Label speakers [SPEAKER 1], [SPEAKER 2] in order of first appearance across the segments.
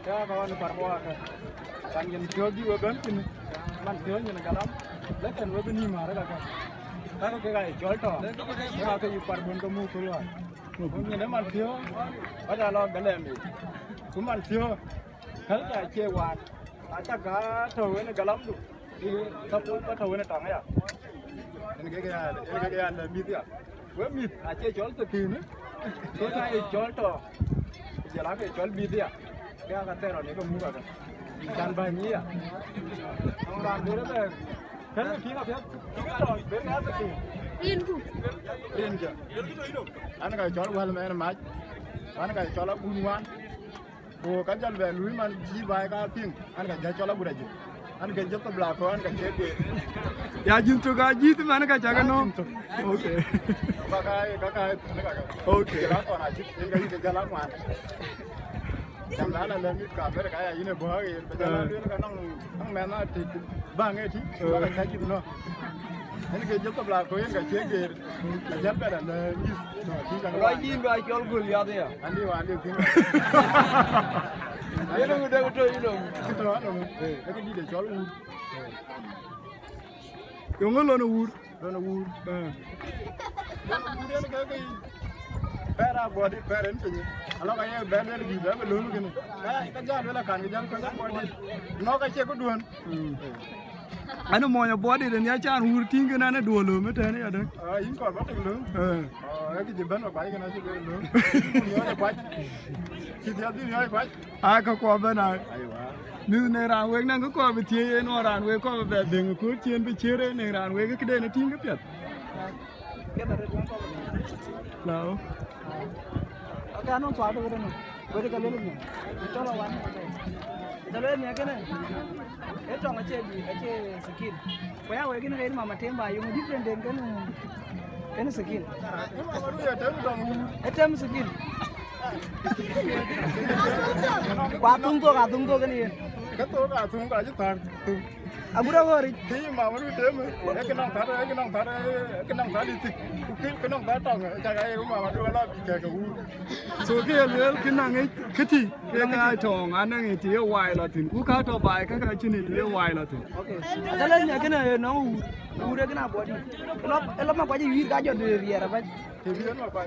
[SPEAKER 1] Ya kawan parwa kan yang jogi wagan kini man jogi yang galam lekan wagan ni mara kan kalau kayak jual to ya kayak parbon kamu keluar punya man tio ada lo galam ni kuman tio hal ya cewan acak ga to ini galam tu ini sabun pa to ini tang ya ini kayak ada mit ya we mit acak jual tu kini so kayak jual to jalan kayak jual mit ya क्या करते हैं रोने को मुँह करते जान भाई नहीं है हम रात में रहते हैं पहले ठीक है भैया ठीक है फिर क्या करते हैं इन क्या अन का चौल वाले में ना मैच अन का चौल बुनवान वो कंजल वे लुई मान जी बाय का पिंग अन का चौल बुरा जी अन का जब तो ब्लैक हो अन का चेक या जिन तो का जी तो मैंने का जगह नो ओके काका ओके जला तो ना जी इनका ये जला मान yang mana lagi kabar kayak ini bahaya berjalan dia kan nang mana di bang itu bang kayak gitu no ini kerja tu belakang yang kerja ger kerja pada lagi lagi dua jual gul ya dia andi sini ini udah ini kita ada lagi di jual yang lo nur dia kayak pera body parent punya kalau kayak band di dalam belum gini kan jalan lah kan jalan body no kayak aku duan anu mau body dan ya jangan hurting kan anu dua loh macam ni ada ini kau apa tu loh lagi jeban apa lagi kan aja loh ni ada apa si dia tu ni ada apa kau kau benar ni neran wek nang kau betul ni orang wek kau berdeng kau cian bercerai neran wek kedai ni tinggal piat Hello. Oke, anu suatu kita nih. Boleh kalau lu nih. Itu lawan. Kalau ni kan, itu orang aje skin. Kaya awak ini kan mama temba, yung different dengan kan skin. Baru ya tem dong. Tem skin. Katung to kan ni. Katung aja tar. Abura wari. Ti mama lu tem. Kenang tadi ti. Kenang datang. Jaga yang mama tu lah jaga u. So dia kenang keti. Dia tong anang itu dia wai lah tin. Ku kau tu baik kau cini dia wai lah tin. Okay. Jalan ni kena nau. Udah kena body. Elok mak aja wir kajo dari dia apa? Dari dia apa?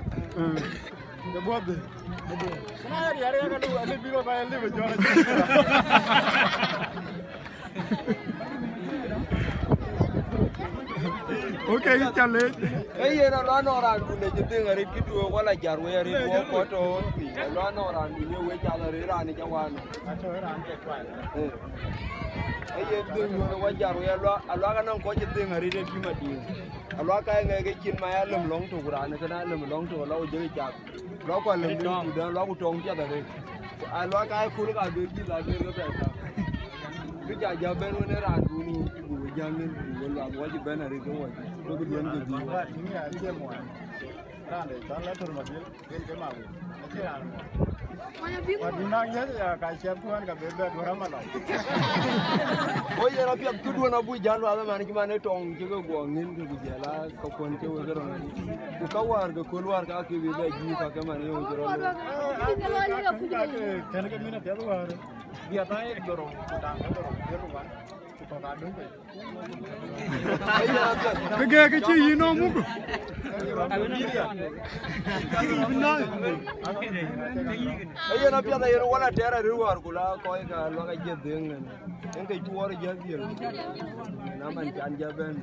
[SPEAKER 1] Ya buat deh. Kenapa dia kan lu ada biro bayar ni berjualan. Okay, chale.
[SPEAKER 2] Ye na lo ran ku ne jite ngari kitu wala jarwe ri wo ko to lo ran ni we jala ri ran ni jawan.
[SPEAKER 1] Ato ran ke kwa.
[SPEAKER 2] Ye du no wa jarwe lo ka non ko jite ngari de ti ma di. Lo ka ngai ke kin ma ya lum long to ran ka na lum long to lo je ja. Lo ko lum ni da lo ku tong ja da re. Lo ka ku ka de ji la de ga ba ta. Ku ja ja ben ne ran du ni ku ja ni ku lo wa ji ben ri ko wa. Ini
[SPEAKER 1] aja mau. Rande, jangan turun mobil, ini kemana? Wadinanya ya kasih tuan kabel dua malam.
[SPEAKER 2] Oh ya, tapi aku dua nabu jalan ada mana gimana tong juga gua ngin ke jalan kau pun ke wajar mana. Kau keluar ke aku beda ji pakai mana yang jalan.
[SPEAKER 1] Kalau ke mana dia luar, dia tahu dorong, dorong. Kaya kecil ini muka.
[SPEAKER 2] Ayo na pia da yero wala tera ruwar kula ko ka lo ka jedeng en kay tuwar jagir na man kan jaben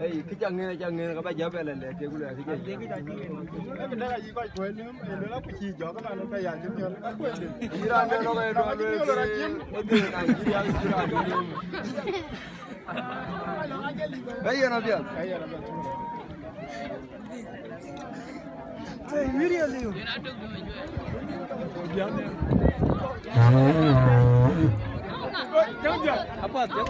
[SPEAKER 2] ei kijang ne ka ba jaben le te kula ki je
[SPEAKER 1] ke da yi ko ko ne le la ku chi jo ka na ka ya jin yo ka ko ne
[SPEAKER 2] ira ne no ka do le o de na ira ayo na pia
[SPEAKER 1] video liu.
[SPEAKER 2] apa